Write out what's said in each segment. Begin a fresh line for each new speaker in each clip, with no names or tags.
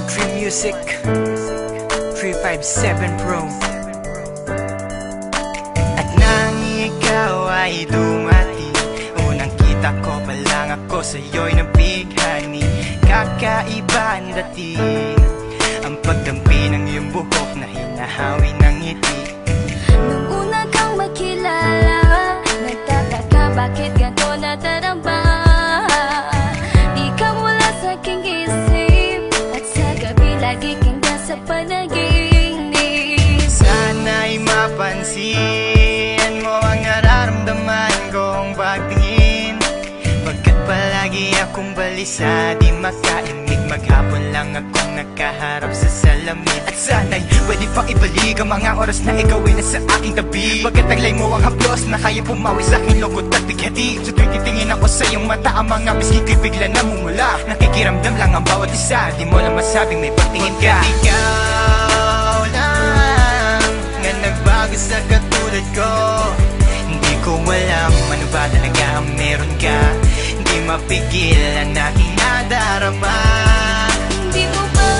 Dream Music 357 Pro. At nang ikaw ay dumating, unang kita ko pa lang ako sa'yo'y nabighani. Kakaiba ang dating, ang pagdampi ng iyong buhok na hinahawi ng ngiti.
Nung una kang makilala, nagtataka bakit ganito nadarama. Di ka mula sa aking isip, at sa gabi lagi kang nasa panaginip.
Sana'y mapansin mo ang nararamdaman kong pagtingin, pagkat palagi akong balisa, di makaimik. Maghapon lang akong nakaharap sa salamin. At sana'y pwede pang ibalik ang mga oras na ikaw ay nasa aking tabi, pagkat taglay mo ang haplos na kaya pumawi sa aking lungkot at bighati. So tuwing titingin ako sa iyong mata, ang mga bisgi ko'y bigla namumula. Nakikiramdam lang ang bawat isa, di mo na masabing may pagtingin ka. Ikaw lang nga nagbago sa katulad ko. Hindi ko alam ano ba talaga ang meron ka. Hindi mapigil ang aking nadarama.
Di mo ba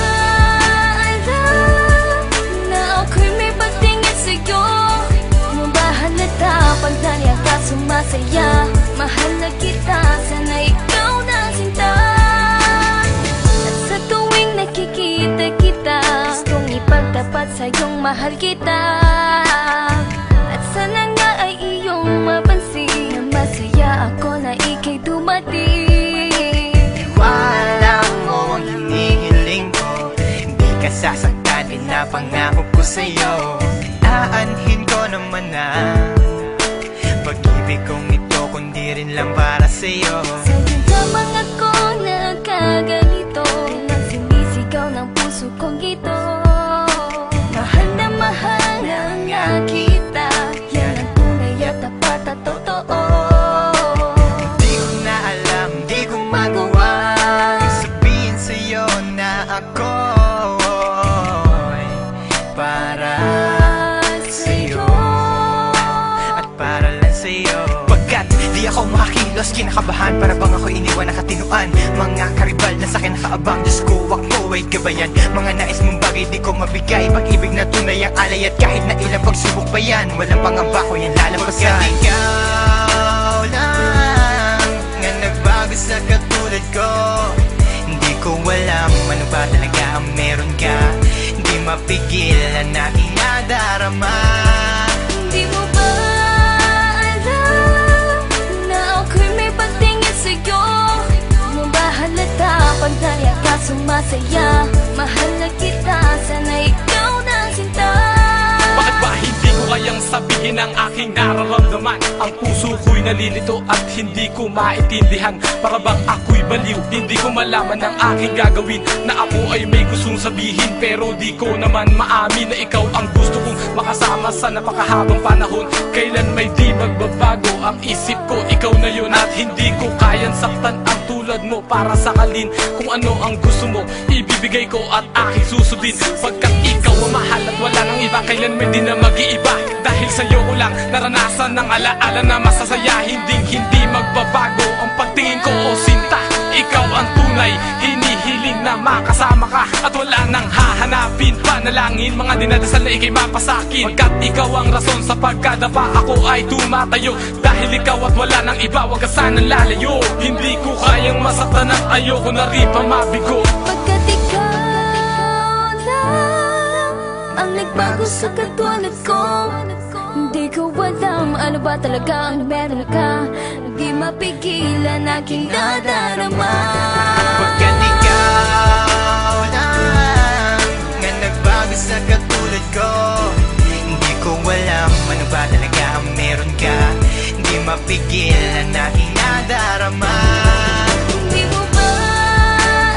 alam na ako'y may pagtingin sa'yo? Di mo ba halata pag nariyan ka sumasaya? Mahal na kita, sana ikaw na sinta. At sa tuwing nakikita kita, gustong ipagtapat sa'yong mahal kita. At sana nga ay iyong mapansin na masaya ako na ika'y dumating.
Wala mo ang hinihiling ko, hindi ka sasaktan, pinapangako ko sa'yo. Aanhin ko naman na pag-ibig kong ito, kundi rin lang para sa'yo.
Sa'yo lamang ako nagkaganito, nang sinisigaw ng puso kong ito. Mahal na nga kita, yan ang tunay at tapat at totoo.
Di ko na alam, di ko magawa sabihin sa'yo na ako'y para sa'yo at para lang sa'yo. Pagkat di ako makakilos, kinakabahan, para bang ako iniwan nakatinuan. Mga karibal na sa'kin nakaabang, Diyos ko ako ay gabayan. Mga nais mong bagay di ko mabigay, pag-ibig na tunay ang alay. At kahit na ilang pagsubok pa yan, walang pangamba ko yan lalampasan. Pagkat ikaw lang nga nagbago sa katulad ko, hindi ko alam ano ba talaga ang meron ka. Hindi mapigil ang aking nadarama.
Di mo ba alam na ako'y may pagtingin sa'yo? Di mo ba halata pag nariyan ka sumasaya? Mahal na kita, sana ikaw na sinta.
Bakit ba hindi ko kayang sabihin ang aking nararamdaman? Ang puso ko'y nalilito at hindi ko maintindihan. Para bang ako'y baliw, hindi ko malaman ang aking gagawin. Na ako ay may gustong sabihin, pero di ko naman maamin na ikaw ang gusto kong makasama sa napakahabang panahon. Kailan may di magbabago ang isip ko, ikaw na yun. At hindi ko kayang saktan ang tulad mo para sakalin. Kung ano ang gusto mo, ibibigay ko at aking susundin. Pagkat ikaw ang mahal at wala nang iba, kailan may di na mag-iiba. Dahil sa'yo ko lang naranasan ng alaala na masasaya. Hindi magbabago ang pagtingin ko, o sinta. Ikaw ang tunay, hinihiling na makasama ka. At wala nang hahanapin, panalangin, mga dinadasal na ikay mapasakin. Pagkat ikaw ang rason sa pagkadapa, ako ay tumatayo. Dahil ikaw at wala nang iba, wag ka sanang lalayo. Hindi ko kayang masaktan at ayoko na rin pa mabigo.
Pagkat ikaw lang ang nagbago sa katulad ko, hindi ko alam ano ba talaga ang meron ka. Di mapigilan aking nadarama.
Pagkat ikaw lang nga nagbago sa katulad ko, hindi ko alam ano ba talaga ang meron ka. Hindi mapigil ang aking nadarama.
Di mo ba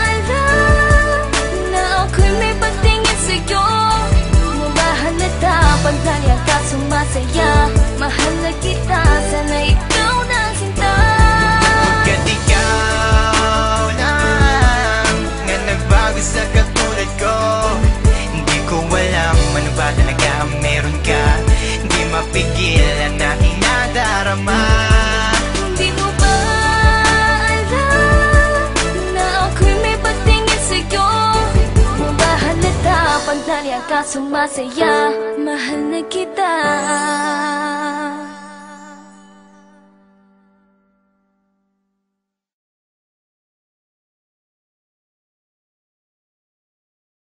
alam na ako'y may pagtingin sa'yo? Di mo ba halata pag nariyan ka sumasaya? Mahal na kita, sana ikaw na sinta.
Pagkat ikaw lang nga nagbago sa katulad ko, hindi ko alam ano ba talaga ang meron ka. Hindi mapigil ang aking nadarama.
Di mo ba alam na ako'y may pagtingin sa'yo? Di mo ka sumasaya. Mahal na kita.